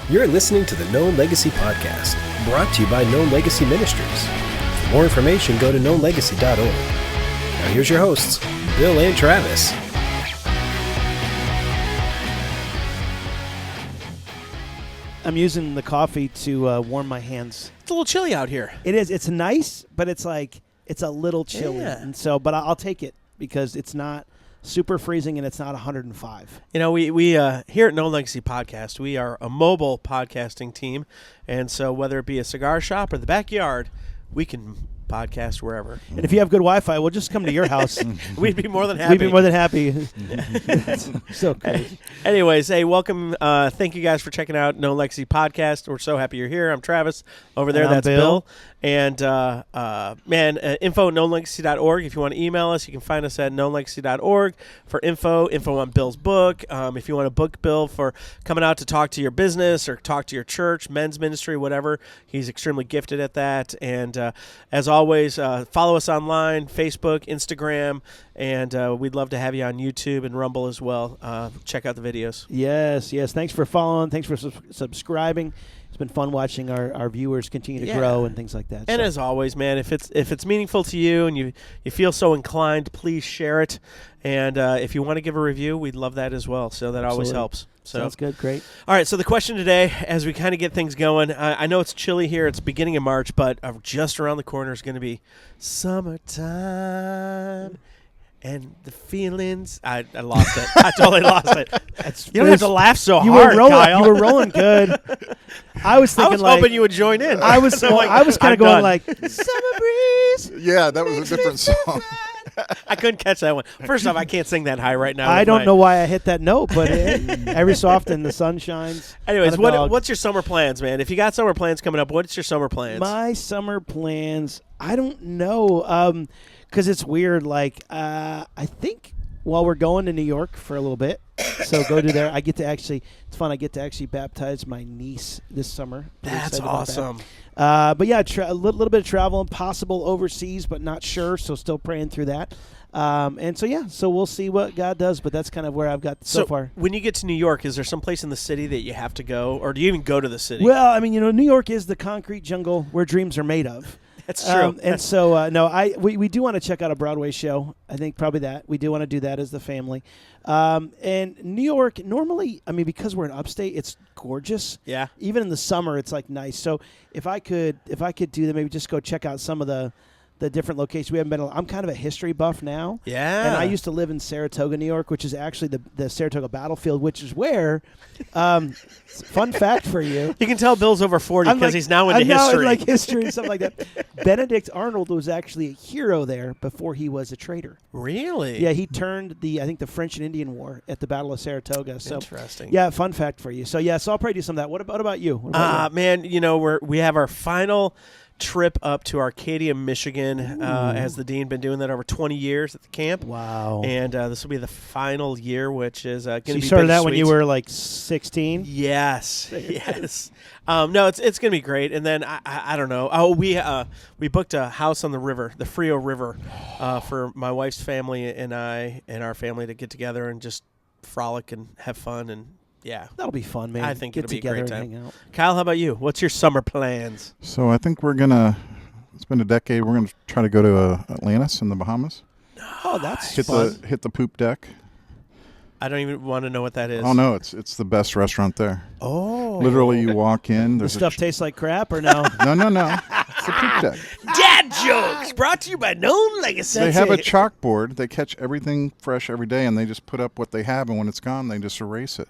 You're listening to the Known Legacy Podcast, brought to you by Known Legacy Ministries. For more information, go to knownlegacy.org. Now here's your hosts, Bill and Travis. I'm using the coffee to warm my hands. It's a little chilly out here. It is. It's nice, but it's a little chilly. Yeah. And so, but I'll take it because it's not super freezing and it's not 105. You know, we here at No Legacy Podcast, we are a mobile podcasting team. And so whether it be a cigar shop or the backyard, we can podcast wherever. And if you have good Wi-Fi, we'll just come to your house. We'd be more than happy. We'd be more than happy. So crazy. Anyways, hey, welcome. Thank you guys for checking out No Legacy Podcast. We're so happy you're here. I'm Travis. Over there, And I'm that's Bill. And, info at knownlegacy.org. If you want to email us, you can find us at knownlegacy.org for info on Bill's book. If you want to book Bill for coming out to talk to your business or talk to your church, men's ministry, whatever, he's extremely gifted at that. And as always, follow us online, Facebook, Instagram, and we'd love to have you on YouTube and Rumble as well. Check out the videos. Yes. Thanks for following. Thanks for subscribing. It's been fun watching our viewers continue to grow and things like that. And as always, man, if it's meaningful to you and you feel so inclined, please share it. And if you want to give a review, we'd love that as well. So that always helps. So sounds good. Great. All right. So the question today, as we kind of get things going, I know it's chilly here. It's beginning of March, but just around the corner is going to be summertime. And the feelings, I lost it. I totally lost it. You don't have to laugh so hard, Kyle. You were rolling good. I was thinking hoping you would join in. I was kind of going like, summer breeze. Yeah, that was a different song. I couldn't catch that one. First off, I can't sing that high right now. I don't know why I hit that note, but every so often the sun shines. Anyways, what's your summer plans, man? If you got summer plans coming up, what's your summer plans? My summer plans, I don't know. Because it's weird. I think we're going to New York for a little bit, so go to there. It's fun. I get to actually baptize my niece this summer. That's awesome. But yeah, a little bit of traveling, possible overseas, but not sure. So still praying through that. So we'll see what God does. But that's kind of where I've got so far. When you get to New York, is there some place in the city that you have to go, or do you even go to the city? Well, I mean, New York is the concrete jungle where dreams are made of. That's true. And so, we do want to check out a Broadway show. I think probably that. We do want to do that as the family. And New York, normally, I mean, because we're in upstate, it's gorgeous. Yeah. Even in the summer, it's nice. So if I could do that, maybe just go check out some of the different locations. We haven't been. I'm kind of a history buff now. Yeah. And I used to live in Saratoga, New York, which is actually the Saratoga battlefield, which is where. Fun fact for you. You can tell Bill's over 40 because he's now into history. Like history and stuff like that. Benedict Arnold was actually a hero there before he was a traitor. Really? Yeah, he turned the French and Indian War at the Battle of Saratoga. So, interesting. Yeah, fun fact for you. So I'll probably do some of that. What about you? Man, we have our final trip up to Arcadia, Michigan, as the dean. Been doing that over 20 years at the camp. Wow. And this will be the final year, which is going to be you started that bittersweet. when you were 16? Yes. No, it's going to be great. And then I don't know. Oh, we booked a house on the river, the Frio River, for my wife's family and I and our family to get together and just frolic and have fun. And yeah, that'll be fun, man. I think get it'll be a together great and time. hang out. Kyle, how about you? What's your summer plans? So I think it's been a decade. We're going to try to go to Atlantis in the Bahamas. Oh, that's fun. Hit the poop deck. I don't even want to know what that is. Oh, no, it's the best restaurant there. Oh. Literally, you walk in. The stuff tastes like crap or no? No. It's the poop deck. Dad jokes brought to you by Known Legacy. They have a chalkboard. They catch everything fresh every day, and they just put up what they have, and when it's gone, they just erase it.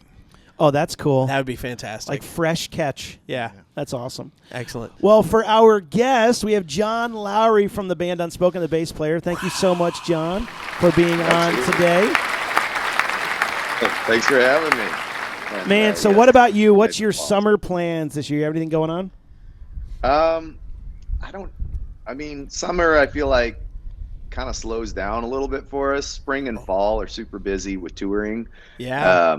Oh, that's cool. That would be fantastic. Like fresh catch. Yeah. That's awesome. Excellent. Well, for our guest, we have Jon Lowry from the band Unspoken, the bass player. Thank you so much, Jon, for being on today. Thanks for having me. Man, so what about you? What's your summer plans this year? Everything going on? Summer I feel like kind of slows down a little bit for us. Spring and fall are super busy with touring. Yeah.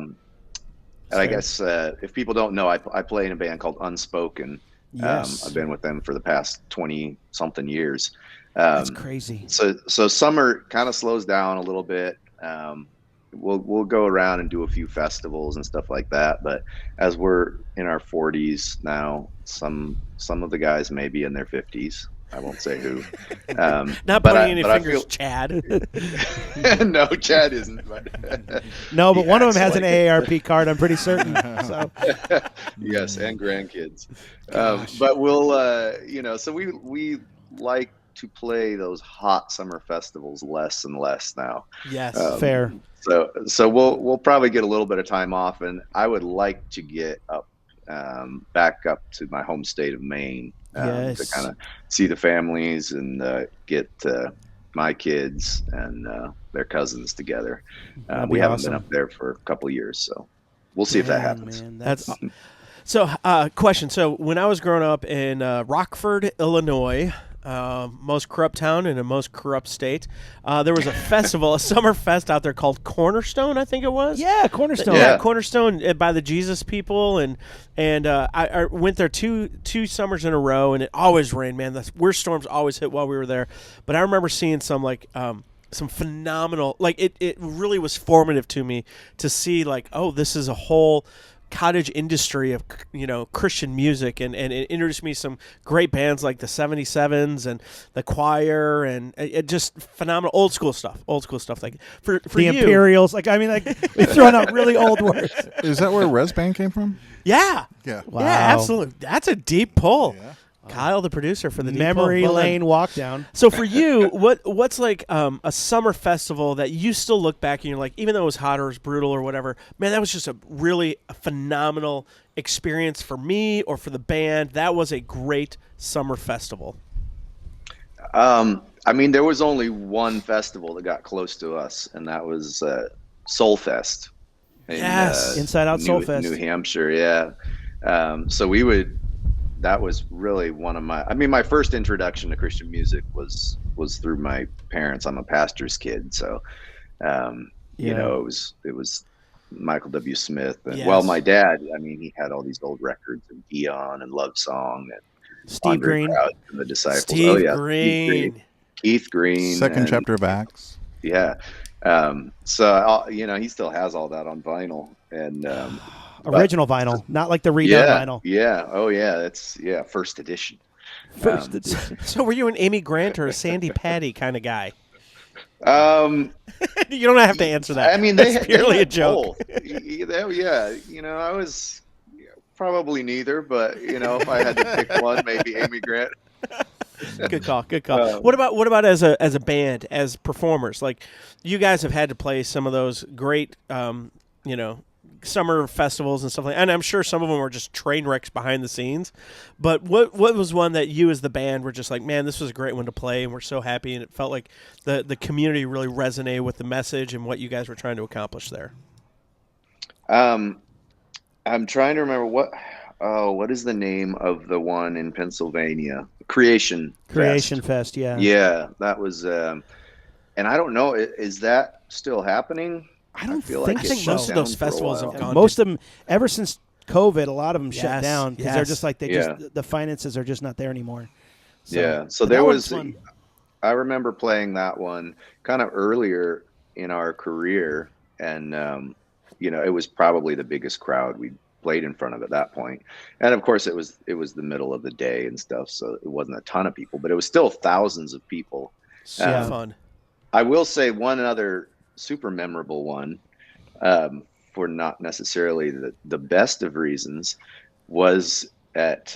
And I guess if people don't know, I play in a band called Unspoken. Yes. I've been with them for the past 20-something years. That's crazy. So summer kind of slows down a little bit. we'll go around and do a few festivals and stuff like that. But as we're in our 40s now, some of the guys may be in their 50s. I won't say who. Not putting any fingers, Chad. No, Chad isn't. But no, but one of them has an AARP card, I'm pretty certain. So. Yes, and grandkids. But we'll, so we like to play those hot summer festivals less and less now. Yes, fair. So we'll probably get a little bit of time off, and I would like to get up, back up to my home state of Maine. To kind of see the families and get my kids and their cousins together. We haven't been up there for a couple of years, so we'll see if that happens. Man, that's so. Question. So when I was growing up in Rockford, Illinois, most corrupt town in a most corrupt state, there was a festival, a summer fest out there called Cornerstone, I think it was. Yeah, Cornerstone. Yeah, Cornerstone by the Jesus people, and I went there two summers in a row, and it always rained, man. The worst storms always hit while we were there. But I remember seeing some some phenomenal, it really was formative to me to see this is a whole cottage industry of Christian music, and it introduced me to some great bands like the 77s and the Choir, and it just phenomenal old school stuff like for the you, Imperials, we're throwing out really old words. Is that where Res Band came from? yeah Wow. absolutely, that's a deep pull. Yeah. Kyle, the producer for the deep Memory pull. Well Lane done. walk down. So for you, what's a summer festival that you still look back and you're like, even though it was hot or it was brutal or whatever, man, that was just a phenomenal experience for me or for the band. That was a great summer festival. There was only one festival that got close to us, and that was Soul Fest. Inside Out Soul Fest, New Hampshire. Yeah. So that was really one of my first introduction to Christian music was through my parents. I'm a pastor's kid, so it was Michael W. Smith, and my dad, he had all these old records of Dion and Love Song and Steve Green and the Disciples. Green. Keith Green, second chapter of Acts. Yeah. So he still has all that on vinyl, and original vinyl, not like the redone vinyl. Yeah. Oh yeah. It's first edition. First edition. So were you an Amy Grant or a Sandy Patty kind of guy? You don't have to answer that. It's purely a joke. Yeah. I was probably neither, but if I had to pick one, maybe Amy Grant. Good call. What about as a band, as performers? Like, you guys have had to play some of those great, summer festivals and stuff like that. And I'm sure some of them were just train wrecks behind the scenes. But what was one that you as the band were just like, man, this was a great one to play, and we're so happy, and it felt like the community really resonated with the message and what you guys were trying to accomplish there? I'm trying to remember what is the name of the one in Pennsylvania? Creation Fest, yeah. Yeah, that was and I don't know, is that still happening? I don't feel think like I think shut most of down those for a festivals while. have gone. most of them, ever since COVID, a lot of them shut Yes, down because they're just like Yeah. the finances are just not there anymore. So, Yeah, so but there that was one's fun. I remember playing that one kind of earlier in our career, and it was probably the biggest crowd we played in front of at that point. And of course it was the middle of the day and stuff, so it wasn't a ton of people, but it was still thousands of people. So fun. I will say one other super memorable one, for not necessarily the best of reasons, was at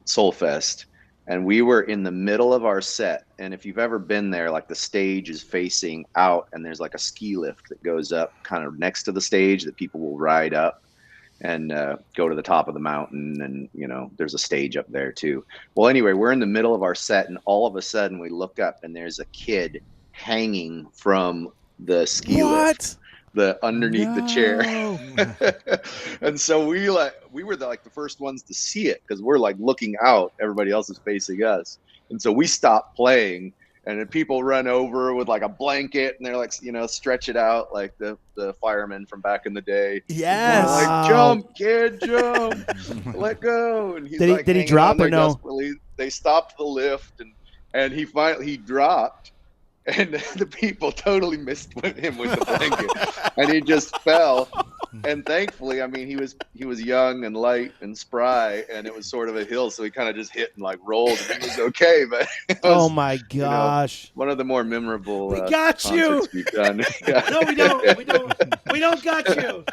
Soulfest, and we were in the middle of our set. And if you've ever been there, like, the stage is facing out, and there's like a ski lift that goes up kind of next to the stage that people will ride up and go to the top of the mountain, and there's a stage up there too. Well, anyway, we're in the middle of our set, and all of a sudden we look up, and there's a kid hanging from the ski lift, underneath the chair. And so we were the first ones to see it, because we're like looking out, everybody else is facing us, and so we stopped playing, and then people run over with like a blanket, and they're like, stretch it out like the firemen from back in the day. Yes. Like, jump, kid, jump, let go. And he's Did he drop or no? Desperately. They stopped the lift, and he finally dropped. and the people totally missed him with the blanket, and he just fell. And thankfully, I mean, he was young and light and spry, and it was sort of a hill, so he kind of just hit and like rolled, and he was okay. But it was, Oh my gosh! one of the more memorable We got you. concerts we've done. Yeah. No, we don't. We don't got you.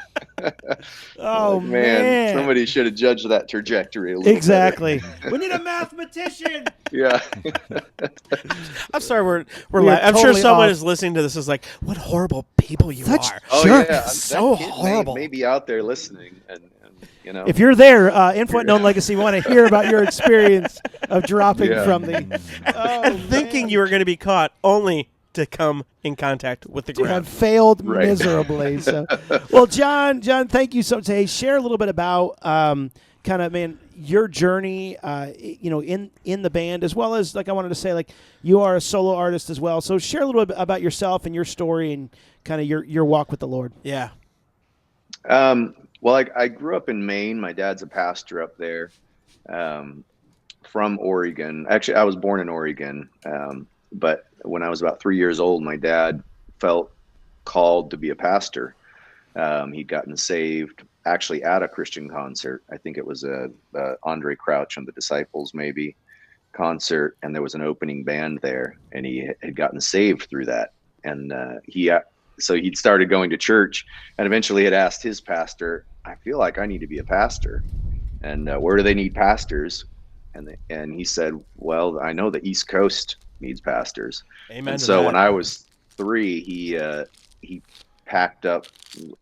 Oh Like, man, somebody should have judged that trajectory a little Exactly. We need a mathematician. Yeah. I'm sorry, we're We are I'm sure totally someone off. is listening to this is like, what horrible people you Such are. Oh Jerks. yeah. So That kid horrible. may be out there listening, and If you're there, info at Known Legacy, we want to hear about your experience of dropping Yeah. from the. Oh, And thinking you were going to be caught only to come in contact with the have ground. failed Right. miserably. So, well, John, thank you so much. Hey, share a little bit about kind of your journey, in the band, as well as, like, I wanted to say, like, you are a solo artist as well. So share a little bit about yourself and your story and kind of your walk with the Lord. Yeah. Well, I grew up in Maine. My dad's a pastor up there, from Oregon. Actually, I was born in Oregon, but when I was about 3 years old, my dad felt called to be a pastor. He'd gotten saved actually at a Christian concert. I think it was a Andre Crouch and the Disciples maybe concert, and there was an opening band there, and he had gotten saved through that. And so he'd started going to church, and eventually had asked his pastor, I feel like I need to be a pastor, and where do they need pastors? And he said, well, I know the East Coast needs pastors. Amen. And to so that. when I was 3, he packed up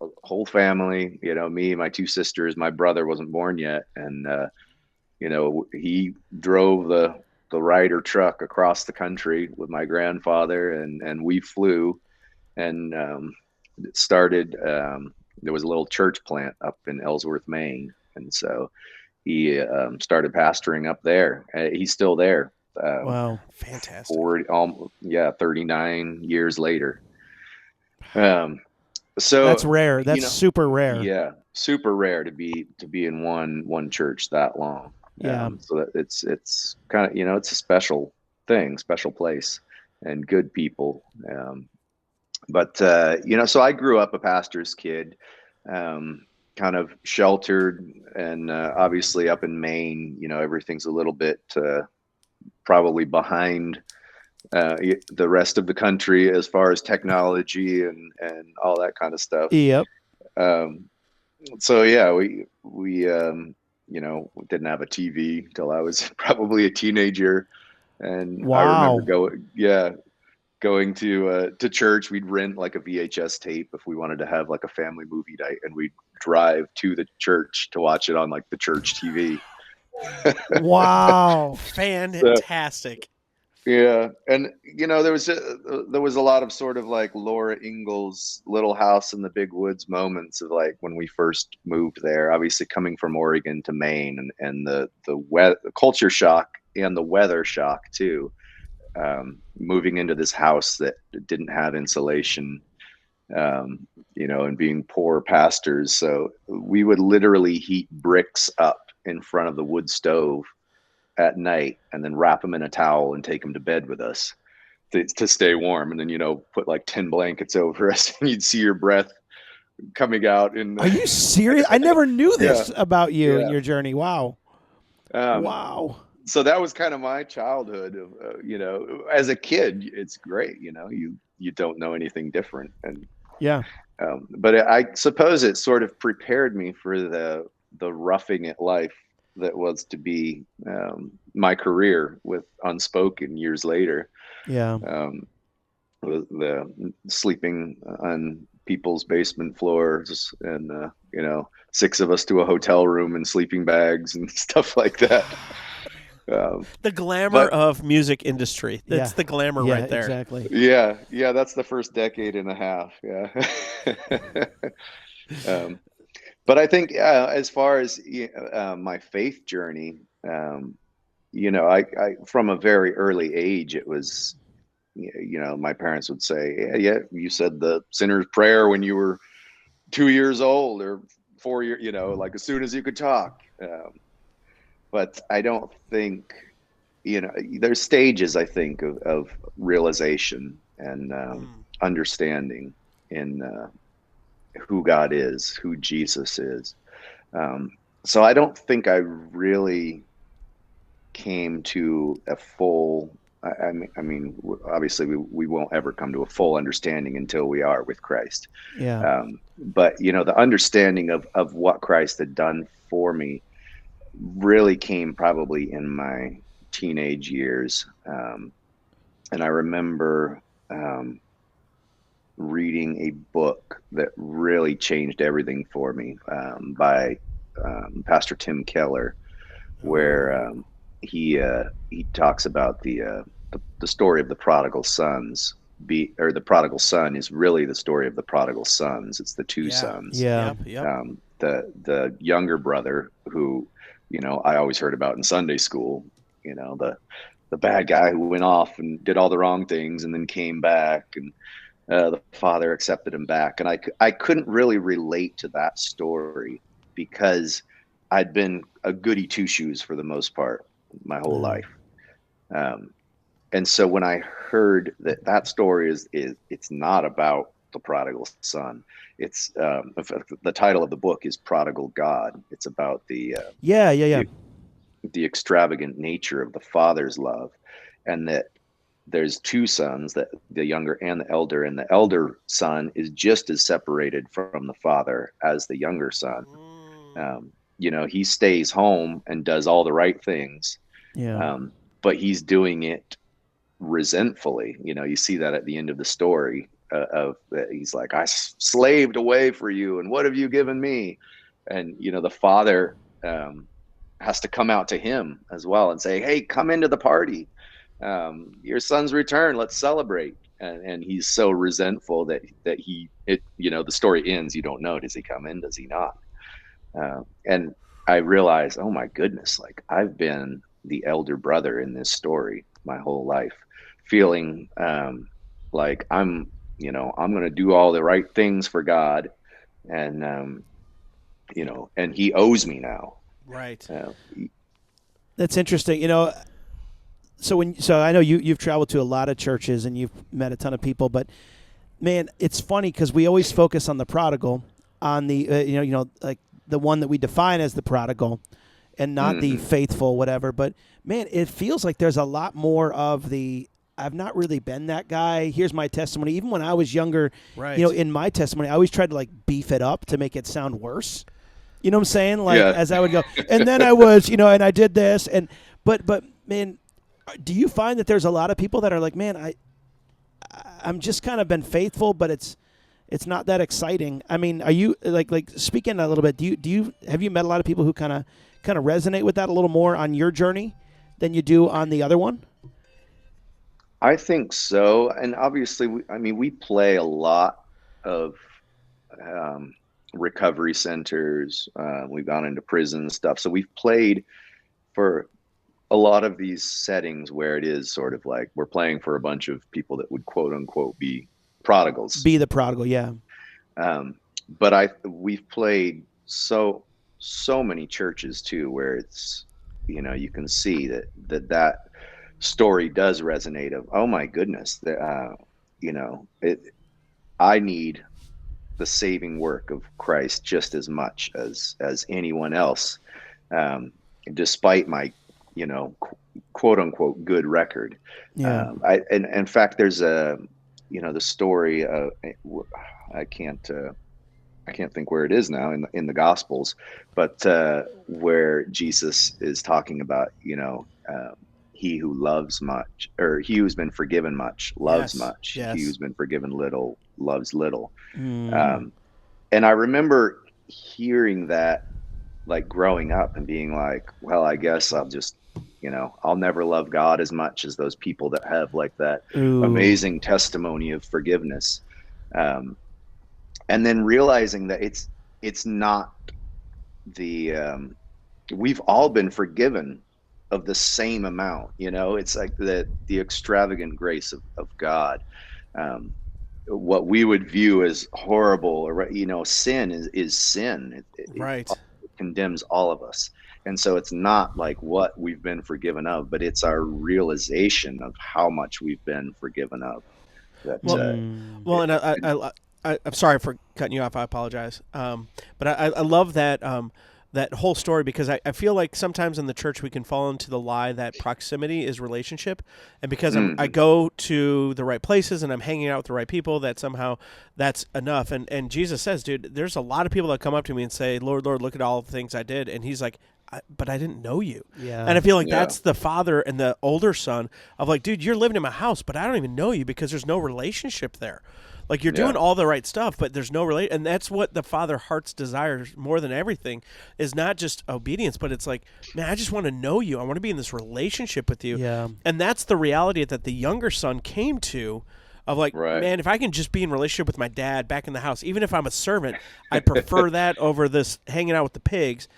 a whole family, me, my 2 sisters, my brother wasn't born yet. And, he drove the Ryder truck across the country with my grandfather, and we flew, and it started, there was a little church plant up in Ellsworth, Maine. And so he started pastoring up there. He's still there. Wow. Fantastic. 39 years later. So That's rare. That's super rare. Yeah, super rare to be in one church that long. Yeah. So that it's kind of, it's a special thing, special place, and good people. But so I grew up a pastor's kid, kind of sheltered, and obviously up in Maine, everything's a little bit probably behind the rest of the country as far as technology and all that kind of stuff. Yep. So yeah, we didn't have a TV till I was probably a teenager, and Wow. I remember going to church. We'd rent like a VHS tape if we wanted to have like a family movie night, and we'd drive to the church to watch it on like the church TV. Wow. Fantastic. Yeah, and there was a lot of sort of like Laura Ingalls Little House in the Big Woods moments of like when we first moved there. Obviously, coming from Oregon to Maine, and the culture shock and the weather shock too. Moving into this house that didn't have insulation, and being poor pastors, so we would literally heat bricks up in front of the wood stove at night, and then wrap them in a towel and take them to bed with us to stay warm. And then, put like 10 blankets over us, and you'd see your breath coming out. Are you serious? I never knew this about you and Yeah. your journey. Wow. Wow. So that was kind of my childhood of, as a kid, it's great. You don't know anything different. And, Yeah. but I suppose it sort of prepared me for the roughing it life that was to be my career with Unspoken years later. Yeah. The sleeping on people's basement floors, and 6 of us to a hotel room in sleeping bags and stuff like that. The glamour of music industry. That's Yeah. the glamour Yeah, right there. exactly. Yeah, that's the first decade and a half. Yeah. But I think as far as my faith journey, I from a very early age, it was, my parents would say, yeah, you said the sinner's prayer when you were 2 years old or 4 years, like as soon as you could talk. But I don't think, there's stages, I think, of realization. and understanding in who God is, who Jesus is. So I don't think I really came to a full. I mean, obviously, we won't ever come to a full understanding until we are with Christ. Yeah. But the understanding of what Christ had done for me really came probably in my teenage years. And I remember reading a book that really changed everything for me by Pastor Tim Keller, where he talks about the story of the prodigal sons. The prodigal son is really the story of the prodigal sons. It's the two sons. Yeah. Yep. The younger brother who, I always heard about in Sunday school. The bad guy who went off and did all the wrong things and then came back, and the father accepted him back. And I couldn't really relate to that story because I'd been a goody two shoes for the most part my whole life. And so when I heard that story it's not about the prodigal son, it's the title of the book is Prodigal God. It's about the extravagant nature of the father's love, and that there's two sons, that the younger and the elder son is just as separated from the father as the younger son. He stays home and does all the right things, but he's doing it resentfully. You see that at the end of the story of that he's like, I slaved away for you, and what have you given me? And the father has to come out to him as well and say, hey, come into the party. Your son's return. Let's celebrate. And he's so resentful that the story ends. You don't know. Does he come in? Does he not? And I realized, oh my goodness, like I've been the elder brother in this story my whole life, feeling like I'm going to do all the right things for God, and and he owes me now. Right. That's interesting. So I know you've traveled to a lot of churches and you've met a ton of people, but man, it's funny because we always focus on the prodigal, on the like the one that we define as the prodigal, and not the faithful, whatever. But man, it feels like there's a lot more of the I've not really been that guy. Here's my testimony. Even when I was younger, right. In my testimony, I always tried to like beef it up to make it sound worse. You know what I'm saying? Like as I would go, and then I was, and I did this, but man, do you find that there's a lot of people that are like, man, I'm just kind of been faithful, but it's not that exciting. I mean, are you like speaking a little bit? Have you met a lot of people who kind of resonate with that a little more on your journey than you do on the other one? I think so. And obviously, we play a lot of recovery centers. We've gone into prison and stuff. So we've played for a lot of these settings where it is sort of like we're playing for a bunch of people that would quote unquote be prodigals. Be the prodigal, yeah. But we've played so many churches too, where it's, you can see that story does resonate of, oh my goodness, I need the saving work of Christ just as much as anyone else, despite my, quote unquote good record. Yeah. And in fact, there's the story of, I can't think where it is now in the Gospels, but where Jesus is talking about, he who loves much, or he who's been forgiven much loves much. Yes. He who's been forgiven little loves little. And I remember hearing that, like growing up and being like, well, I guess I'll just, I'll never love God as much as those people that have like that amazing testimony of forgiveness. And then realizing that it's not we've all been forgiven of the same amount, it's like the extravagant grace of God. What we would view as horrible, or, sin is sin. Right. It condemns all of us. And so it's not like what we've been forgiven of, but it's our realization of how much we've been forgiven of. That, Well, and I'm sorry for cutting you off. I apologize. But I love that that whole story, because I feel like sometimes in the church we can fall into the lie that proximity is relationship, and because I go to the right places and I'm hanging out with the right people, that somehow that's enough. And Jesus says, dude, there's a lot of people that come up to me and say, Lord, Lord, look at all the things I did, and he's like, but I didn't know you. Yeah. And I feel like that's the father and the older son of like, dude, you're living in my house, but I don't even know you because there's no relationship there. Like, you're doing all the right stuff, but there's no relate. And that's what the father heart's desires more than everything, is not just obedience, but it's like, man, I just want to know you. I want to be in this relationship with you. Yeah. And that's the reality that the younger son came to, of like, man, if I can just be in relationship with my dad back in the house, even if I'm a servant, I prefer that over this hanging out with the pigs.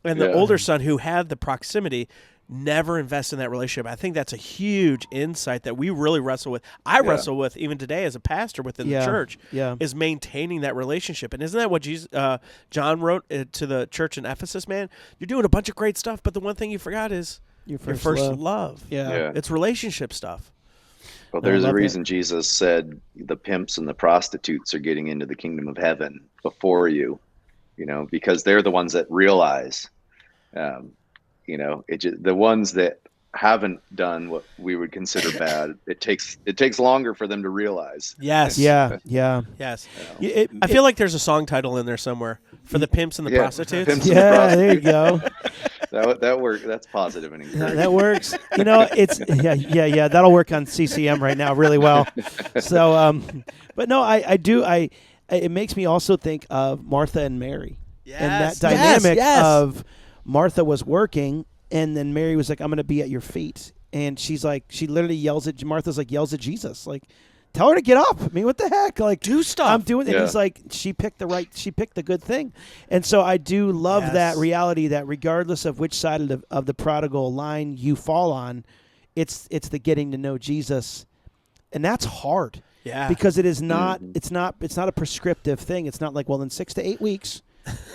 And the older son, who had the proximity, never invest in that relationship. I think that's a huge insight that we really wrestle with. I wrestle with even today as a pastor within the church, is maintaining that relationship. And isn't that what John wrote to the church in Ephesus, man? You're doing a bunch of great stuff, but the one thing you forgot is your first love. Yeah. It's relationship stuff. Well, there's a reason Jesus said the pimps and the prostitutes are getting into the kingdom of heaven before you, because they're the ones that realize, the ones that haven't done what we would consider bad, it takes longer for them to realize. Yes. Yeah. Yes. I feel like there's a song title in there somewhere for the pimps and the prostitutes. Pimps and the prostitutes. There you go. That works. That's positive and encouraging. That works. It's that'll work on CCM right now really well. So, but no, I do. It makes me also think of Martha and Mary, and that dynamic of Martha was working, and then Mary was like, "I'm going to be at your feet," and she literally yells at Martha's like yells at Jesus, like, "Tell her to get up." I mean, what the heck? Like, do stuff. I'm doing it. And he's like, she picked the good thing. And so I do love that reality that regardless of which side of the prodigal line you fall on, it's the getting to know Jesus. And that's hard. Yeah. Because it is not, it's not a prescriptive thing. It's not like, well, in 6 to 8 weeks,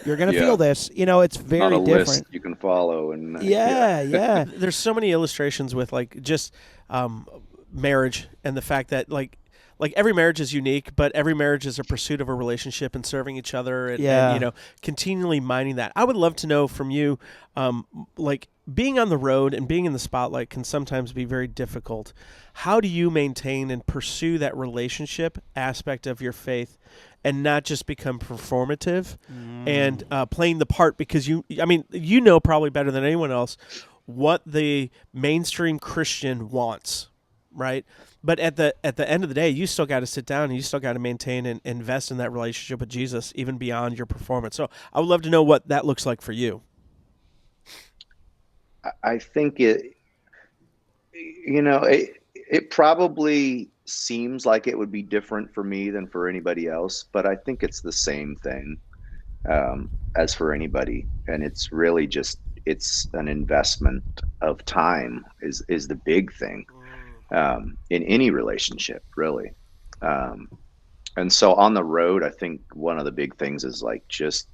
you're going to feel this. It's very not a different. list you can follow. And yeah. There's so many illustrations with like just marriage, and the fact that like every marriage is unique, but every marriage is a pursuit of a relationship and serving each other and continually mining that. I would love to know from you, like being on the road and being in the spotlight can sometimes be very difficult. How do you maintain and pursue that relationship aspect of your faith and not just become performative and playing the part? Because you know probably better than anyone else what the mainstream Christian wants, right? But at the end of the day, you still got to sit down and you still got to maintain and invest in that relationship with Jesus, even beyond your performance. So I would love to know what that looks like for you. I think it probably seems like it would be different for me than for anybody else, but I think it's the same thing as for anybody. And it's really just, it's an investment of time is the big thing. In any relationship, really. And so on the road, I think one of the big things is like just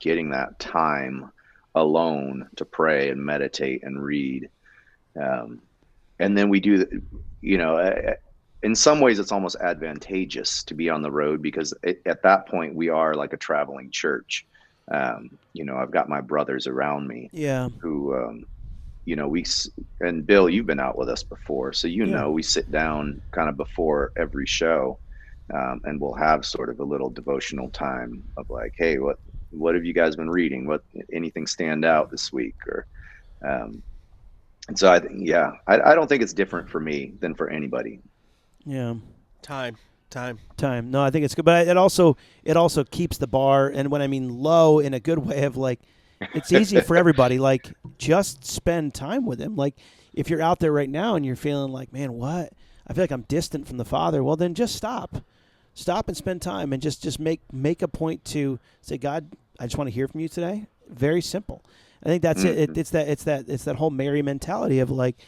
getting that time alone to pray and meditate and read. And then we do, in some ways it's almost advantageous to be on the road because at that point we are like a traveling church. I've got my brothers around me who, and Bill, you've been out with us before, so we sit down kind of before every show, and we'll have sort of a little devotional time of like, hey, what have you guys been reading? What anything stand out this week? Or, and so I don't think it's different for me than for anybody. Yeah, time. No, I think it's good, but it also keeps the bar, and when I mean low in a good way of like. It's easy for everybody. Like, just spend time with him. Like, if you're out there right now and you're feeling like, man, what? I feel like I'm distant from the Father. Well, then just stop and spend time, and just make a point to say, God, I just want to hear from you today. Very simple. I think that's it. It's that whole Mary mentality of like,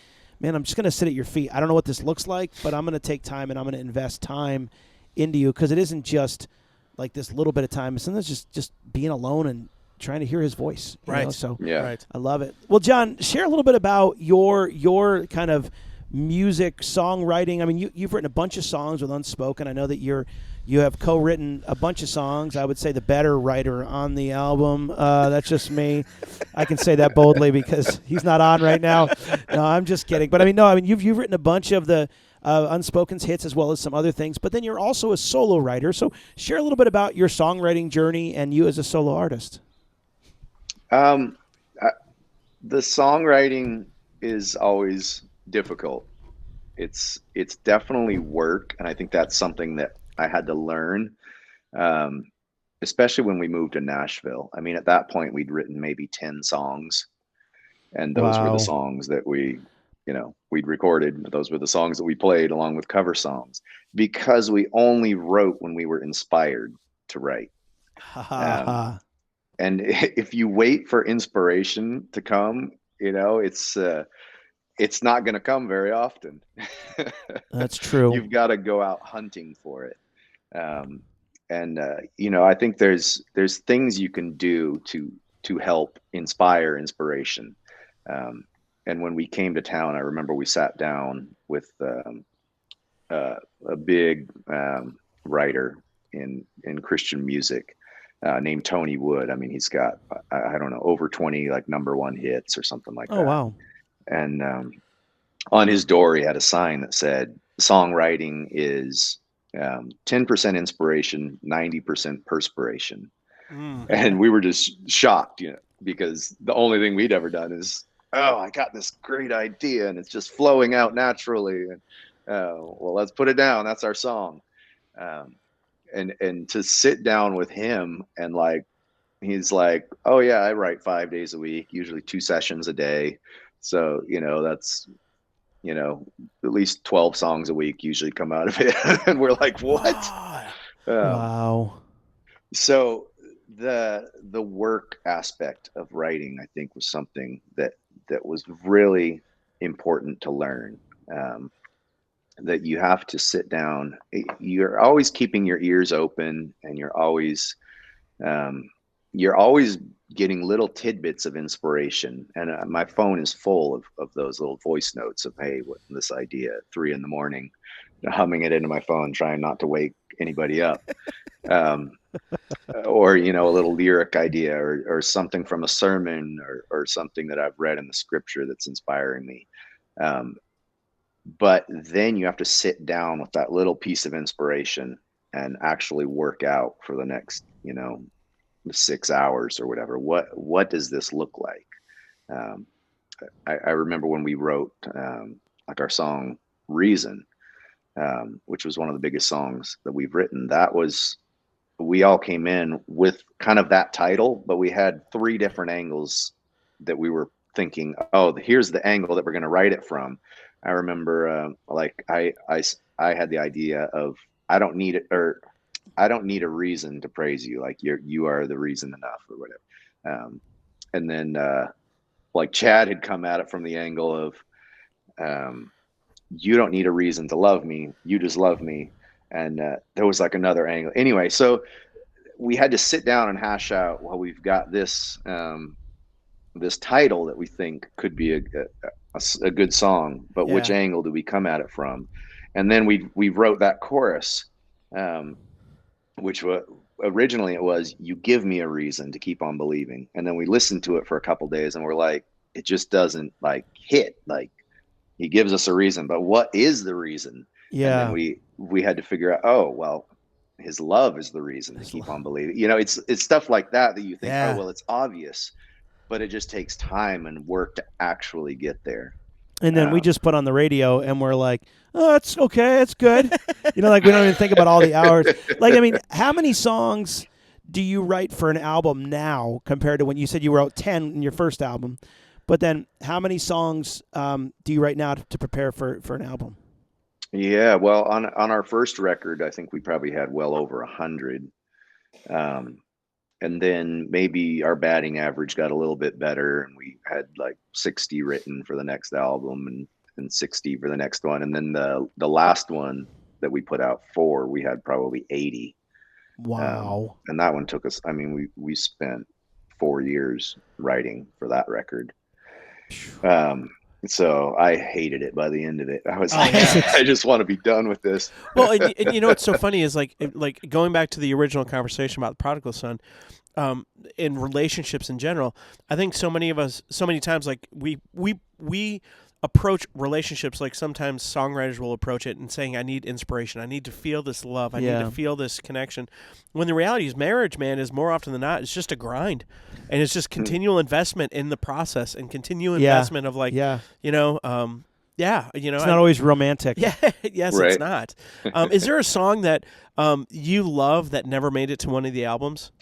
man, I'm just going to sit at your feet. I don't know what this looks like, but I'm going to take time and I'm going to invest time into you, because it isn't just like this little bit of time. It's sometimes just being alone and trying to hear his voice. Right. So Right. I love it. Well, Jon, share a little bit about your kind of music, songwriting. I mean, you've written a bunch of songs with Unspoken. I know that you have co-written a bunch of songs. I would say the better writer on the album. That's just me. I can say that boldly because he's not on right now. No, I'm just kidding. But I mean, you've written a bunch of the Unspoken's hits as well as some other things. But then you're also a solo writer. So share a little bit about your songwriting journey and you as a solo artist. The songwriting is always difficult. It's definitely work, and I think that's something that I had to learn, especially when we moved to Nashville. I mean, at that point, we'd written maybe 10 songs, and those were the songs that we'd recorded. Those were the songs that we played along with cover songs because we only wrote when we were inspired to write. And if you wait for inspiration to come, it's not going to come very often. That's true. You've got to go out hunting for it. I think there's things you can do to help inspire inspiration. And when we came to town, I remember we sat down with a big writer in Christian music named Tony Wood. I mean, he's got, I don't know, over 20 like #1 hits or something like that. Oh, wow. And on his door, he had a sign that said, songwriting is 10% inspiration, 90% perspiration. And we were just shocked, because the only thing we'd ever done is, I got this great idea and it's just flowing out naturally. And well, let's put it down. That's our song. And to sit down with him and he's like, oh yeah, I write 5 days a week, usually 2 sessions a day. So, that's, at least 12 songs a week usually come out of it. And we're like, what? Wow. So the work aspect of writing, I think, was something that was really important to learn. That you have to sit down. You're always keeping your ears open, and you're always getting little tidbits of inspiration. And my phone is full of those little voice notes of, hey, what this idea at 3 a.m, humming it into my phone, trying not to wake anybody up. Or, a little lyric idea or something from a sermon or something that I've read in the scripture that's inspiring me. But then you have to sit down with that little piece of inspiration and actually work out for the next, 6 hours or whatever. What does this look like? I remember when we wrote our song Reason, which was one of the biggest songs that we've written. We all came in with kind of that title, but we had 3 different angles that we were thinking, here's the angle that we're going to write it from. I remember I had the idea of, I don't need a reason to praise you. Like you are the reason enough or whatever. And then Chad had come at it from the angle of, you don't need a reason to love me. You just love me. And there was another angle. Anyway, so we had to sit down and hash out, we've got this this title that we think could be a good song, but which angle do we come at it from? And then we wrote that chorus, which originally it was, you give me a reason to keep on believing. And then we listened to it for a couple days and we're like, it just doesn't hit. He gives us a reason, but what is the reason? Yeah. And then we had to figure out, his love is the reason to keep on believing. It's stuff like that you think, it's obvious, but it just takes time and work to actually get there. And then we just put on the radio and we're like, oh, it's okay, it's good. We don't even think about all the hours. How many songs do you write for an album now compared to when you said you wrote 10 in your first album? But then how many songs do you write now to prepare for an album? Yeah, well, on our first record, I think we probably had well over 100. And then maybe our batting average got a little bit better, and we had 60 written for the next album and 60 for the next one. And then the last one that we put out we had probably 80. Wow. And that one took us, we spent 4 years writing for that record. So I hated it by the end of it. I was Oh, like, yeah. I just want to be done with this. Well, and you know what's so funny is like going back to the original conversation about the Prodigal Son, in relationships in general. I think so many of us, so many times, like we approach relationships like sometimes songwriters will approach it and saying, "I need inspiration. I need to feel this love. I need to feel this connection." When the reality is, marriage, man, is more often than not, it's just a grind, and it's just continual investment in the process and continual investment of like, you know. It's not always romantic. Yeah, yes, Right. it's not. Is there a song that you love that never made it to one of the albums?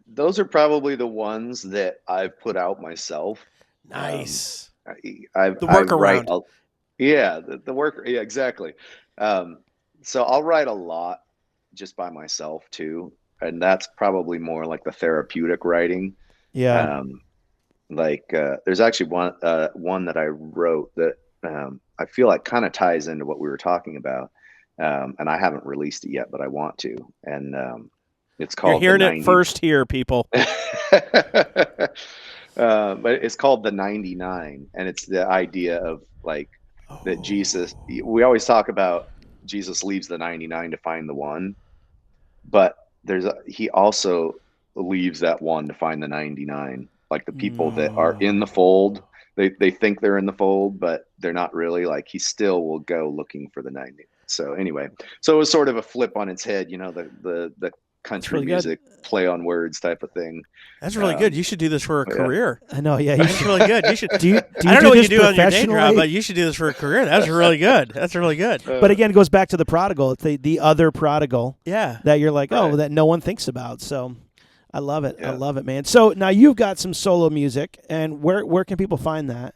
Those are probably the ones that I've put out myself. Nice. The workaround. The work. Yeah, exactly. So I'll write a lot just by myself too, and that's probably more like the therapeutic writing. Yeah. There's actually one that I wrote that I feel like kind of ties into what we were talking about, and I haven't released it yet, but I want to. And it's called. You're hearing it first here, people. But it's called the 99, and it's the idea of like that Jesus. We always talk about Jesus leaves the 99 to find the one, but he also leaves that one to find the 99. Like the people that are in the fold, they think they're in the fold, but they're not really. Like he still will go looking for the 90. So anyway, so it was sort of a flip on its head, you know, the country really music play on words type of thing. That's really good. You should do this for a career. I know. Yeah, That's really good. You should. do you I don't know what you this do on your day professionally? job, but you should do this for a career. That's really good. That's really good. But again, it goes back to the prodigal. It's the other prodigal Yeah. that you're like, Right. that no one thinks about. So I love it. Yeah. I love it, man. So now you've got some solo music, and where can people find that?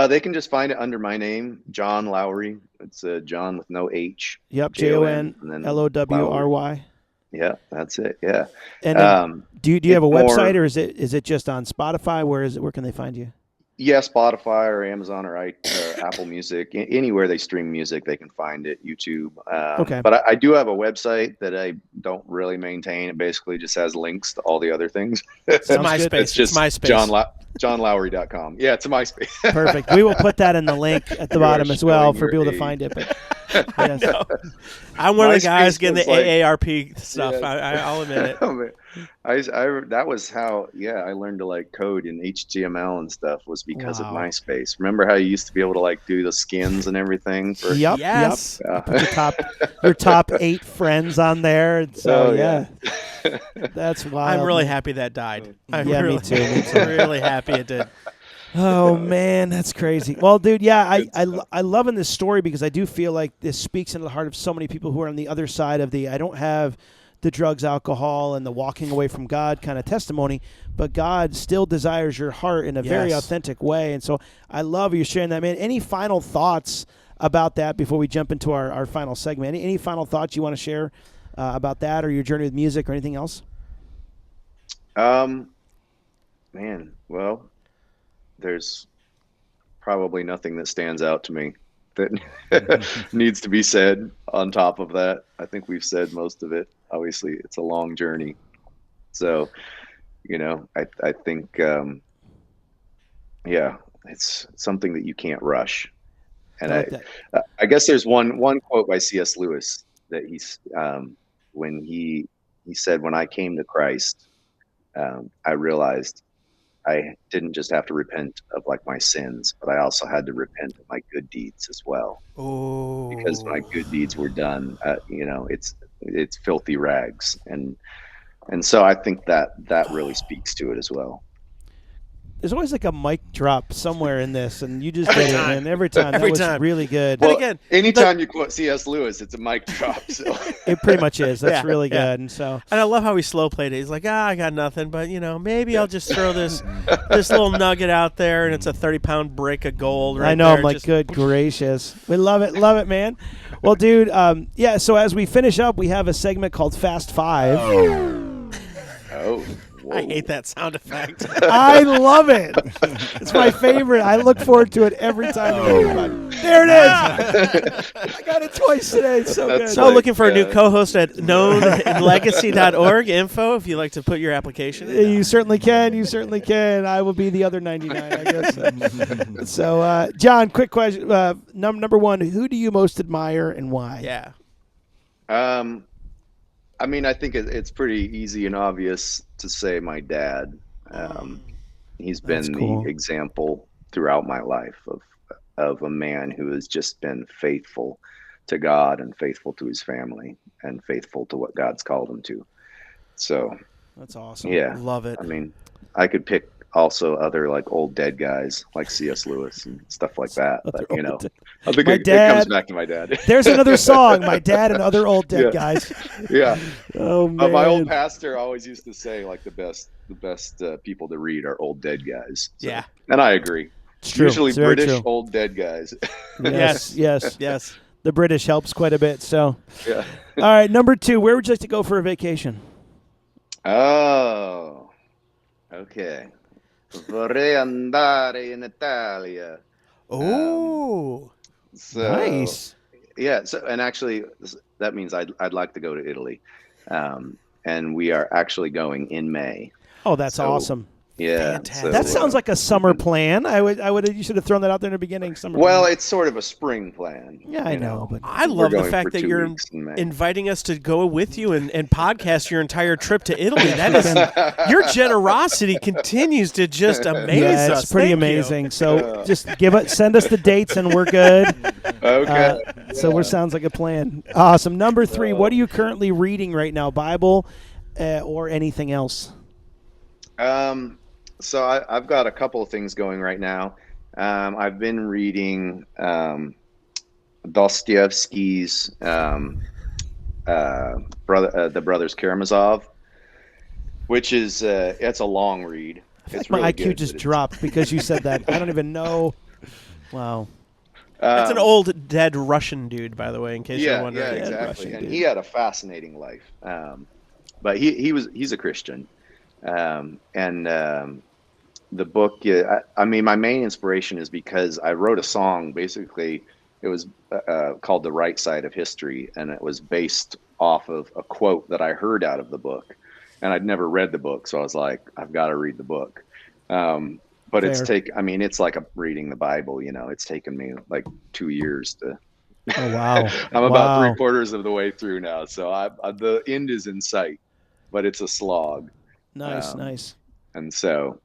They can just find it under my name, Jon Lowry. It's John with no H. Yep, Jon and then JONLOWRY. Yeah, that's it. Yeah. And then, do you have a it's website, more- or is it just on Spotify? Where can they find you? Yeah, Spotify or Amazon or Apple Music, anywhere they stream music, they can find it. YouTube. Okay. But I do have a website that I don't really maintain. It basically just has links to all the other things. It's Sounds MySpace. good. It's just MySpace. JonLowry.com. Yeah, it's a MySpace. Perfect. We will put that in the link at the You bottom are as well showing for your people to age. find it. But yes. I'm one of the guys MySpace getting the was like- AARP stuff. Yeah. I'll admit it. Oh, man. That was how I learned to like code in HTML and stuff was because of Wow. MySpace. Remember how you used to be able to like do the skins and everything for Yep. Yes. Yep. Put your top 8 friends on there. And so Oh, yeah. yeah. That's wild. I'm really happy that died. I'm Yeah, me really, too, me too. really happy it did. Oh man, that's crazy. Well, dude, yeah, I loving this story because I do feel like this speaks into the heart of so many people who are on the other side of the I don't have the drugs, alcohol, and the walking away from God kind of testimony, but God still desires your heart in a very Yes. authentic way. And so I love you sharing that, man. Any final thoughts about that before we jump into our final segment? Any final thoughts you want to share about that or your journey with music or anything else? Man, well, there's probably nothing that stands out to me that needs to be said on top of that. I think we've said most of it. Obviously, it's a long journey. So, I think, it's something that you can't rush. And I like that. I guess there's one quote by C.S. Lewis that when he said, "When I came to Christ, I realized I didn't just have to repent of like my sins, but I also had to repent of my good deeds as well. Oh. Because my good deeds were done, it's filthy rags." And so I think that really speaks to it as well. There's always like a mic drop somewhere in this, and you just Every did time. it, man. Every time. Every That was time. really good. Well, Well, again, anytime you quote C.S. Lewis, it's a mic drop. So It pretty much is. That's Yeah, really yeah. good. And so, And I love how he slow played it. He's like, I got nothing, but maybe I'll just throw this little nugget out there, and it's a 30-pound brick of gold. Right I know. there. I'm like, Just- good gracious. We love it, man. Well, dude, so as we finish up, we have a segment called Fast Five. oh I hate that sound effect. I love it. It's my favorite. I look forward to it every time. There it is. I got it twice today. It's so good. So looking for a new co-host at knownlegacy.org. Info if you'd like to put your application in. You certainly can. You certainly can. I will be the other 99, I guess. So, John, quick question. Number one, who do you most admire and why? Yeah. I mean, I think it's pretty easy and obvious to say my dad. He's been cool. the example throughout my life of a man who has just been faithful to God and faithful to his family and faithful to what God's called him to. So that's awesome. Yeah, love it. I mean, I could pick also other like old dead guys like C.S. Lewis and stuff like that. But you know, I think it comes back to my dad. There's another song, My Dad and Other Old Dead Guys. Yeah. Oh man. My old pastor always used to say like the best people to read are old dead guys. So, yeah. And I agree. It's true. Usually it's very British true. old dead guys. Yes. The British helps quite a bit. So, Yeah. All right, number two. Where would you like to go for a vacation? Oh. Okay. Vorrei andare in Italia. Oh. So, Nice. Yeah. So, and actually, that means I'd like to go to Italy, and we are actually going in May. Oh, that's awesome. Yeah. Fantastic. That sounds like a summer plan. You should have thrown that out there in the beginning. Summer. Well, plan. it's sort of a spring plan. Yeah, I know, but I love the going fact for that 2 you're weeks in May. inviting us to go with you and podcast your entire trip to Italy. That is your generosity continues to just amaze us. It's pretty Thank you. amazing. So just send us the dates and we're good. Okay. So it sounds like a plan. Awesome. Number three. What are you currently reading right now? Bible or anything else? So I've got a couple of things going right now. I've been reading Dostoevsky's The Brothers Karamazov, which is it's a long read. It's My really IQ good, just but dropped because you said that. I don't even know. Wow. That's an old dead Russian dude, by the way, in case you're wondering. Yeah, Russian exactly. And dude. he had a fascinating life. But he's a Christian. The book, I mean, my main inspiration is because I wrote a song. Basically, it was called "The Right Side of History," and it was based off of a quote that I heard out of the book. And I'd never read the book, so I was like, I've got to read the book. But it's like reading the Bible. You know, it's taken me like 2 years to. Oh wow. I'm about 3/4 of the way through now, so the end is in sight, but it's a slog. Nice. And so,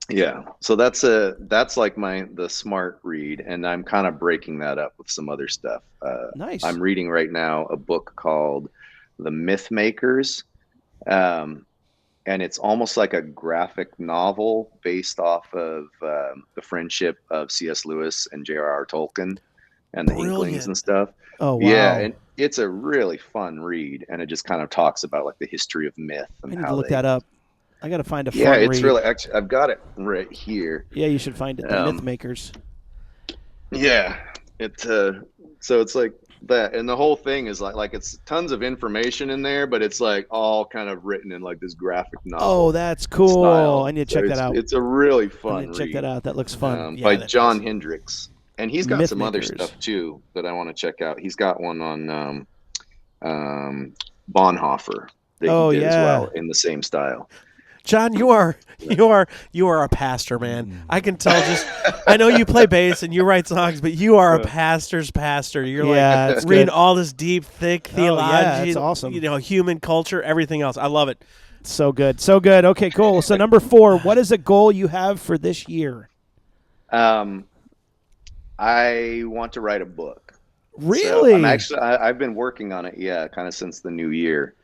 yeah, so that's like the smart read, and I'm kind of breaking that up with some other stuff. Nice. I'm reading right now a book called The Myth Makers, and it's almost like a graphic novel based off of the friendship of C.S. Lewis and J.R.R. Tolkien and the Inklings and stuff. Oh wow. Yeah, and it's a really fun read, and it just kind of talks about like the history of myth and I need how to look that up. I got to find a fun Yeah, it's read. really actually I've got it right here. Yeah, you should find it. The Myth Makers. Yeah, so it's like that, and the whole thing is like it's tons of information in there, but it's like all kind of written in like this graphic novel. Oh, that's cool. style. I need to check that out. It's a really I fun need to check read. that out. That looks fun. By that John does. Hendricks, and he's got Myth some other Makers. stuff too that I want to check out. He's got one on Bonhoeffer that he did as well in the same style. John, you are a pastor, man. I can tell. I know you play bass and you write songs, but you are a pastor's pastor. You're that's reading good. all this deep, thick theology. it's awesome. You know, human culture, everything else. I love it. So good. Okay, cool. So number 4, what is a goal you have for this year? I want to write a book. Really? So I've been working on it, kind of since the new year.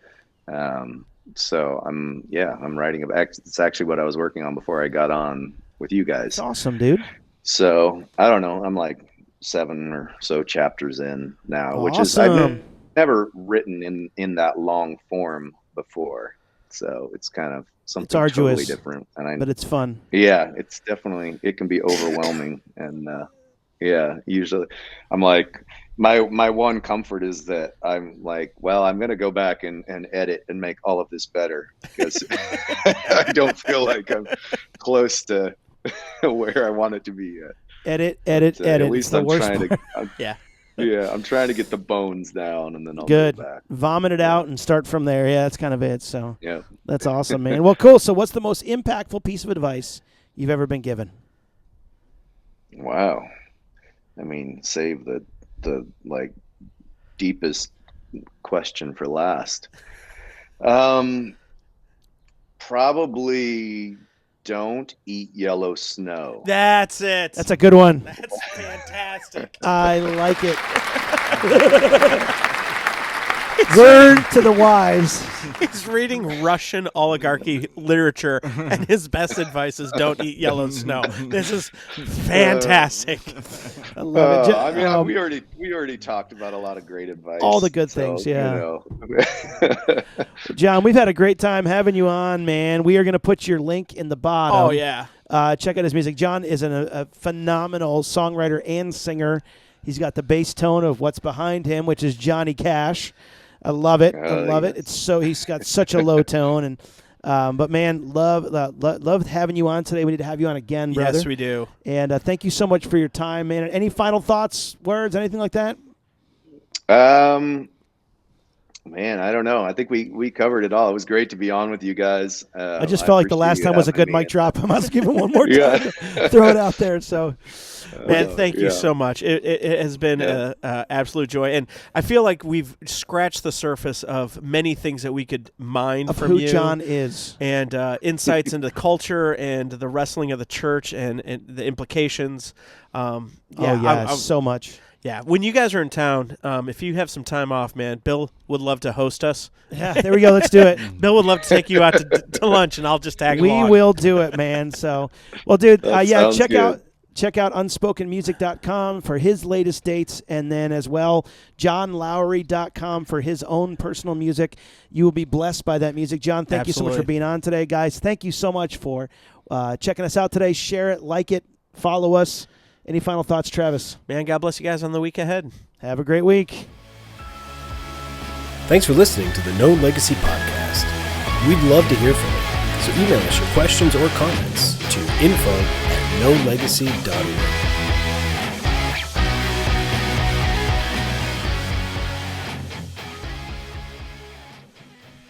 So I'm writing about. It's actually what I was working on before I got on with you guys. That's awesome, dude. So I don't know. I'm like 7 or so chapters in now, which is Awesome. I've never written in that long form before. So it's kind of something arduous, totally different. And but it's fun. yeah, it can be overwhelming. And usually I'm like, my one comfort is that I'm like, well, I'm going to go back and edit and make all of this better, because I don't feel like I'm close to where I want it to be yet. Edit. At least It's the I'm worst trying part. Yeah. Yeah, I'm trying to get the bones down, and then I'll Good. go back. Vomit it out and start from there. Yeah, that's kind of it. So Yeah. that's awesome, man. Well, cool. So what's the most impactful piece of advice you've ever been given? Wow. I mean, save the like deepest question for last. Probably don't eat yellow snow. That's it. That's a good one. That's fantastic. I like it. Word to the wise. He's reading Russian oligarchy literature, and his best advice is don't eat yellow snow. This is fantastic. I love it. I mean, we already talked about a lot of great advice. All the good things, yeah. You know. John, we've had a great time having you on, man. We are going to put your link in the bottom. Oh, yeah. Check out his music. John is a phenomenal songwriter and singer. He's got the bass tone of what's behind him, which is Johnny Cash. I love it. I love it. It's so he's got such a low tone, and but man, love having you on today. We need to have you on again, brother. Yes, we do. And thank you so much for your time, man. Any final thoughts, words, anything like that? Man, I don't know. I think we covered it all. It was great to be on with you guys. I just felt like the last time was a good mic drop. I must give it one more time to throw it out there. So, man, thank you so much. It has been an absolute joy. And I feel like we've scratched the surface of many things that we could mine of from who you. John is. And insights into culture and the wrestling of the church and the implications. So much. Yeah, when you guys are in town, if you have some time off, man, Bill would love to host us. Yeah, there we go. Let's do it. Bill would love to take you out to lunch, and I'll just tag along. We will do it, man. So, well, dude, check good. out unspokenmusic.com for his latest dates, and then as well, jonlowry.com for his own personal music. You will be blessed by that music. John, thank you so much for being on today. Guys, thank you so much for checking us out today. Share it, like it, follow us. Any final thoughts, Travis? Man, God bless you guys on the week ahead. Have a great week. Thanks for listening to the Known Legacy Podcast. We'd love to hear from you, so email us your questions or comments to info@knownlegacy.org.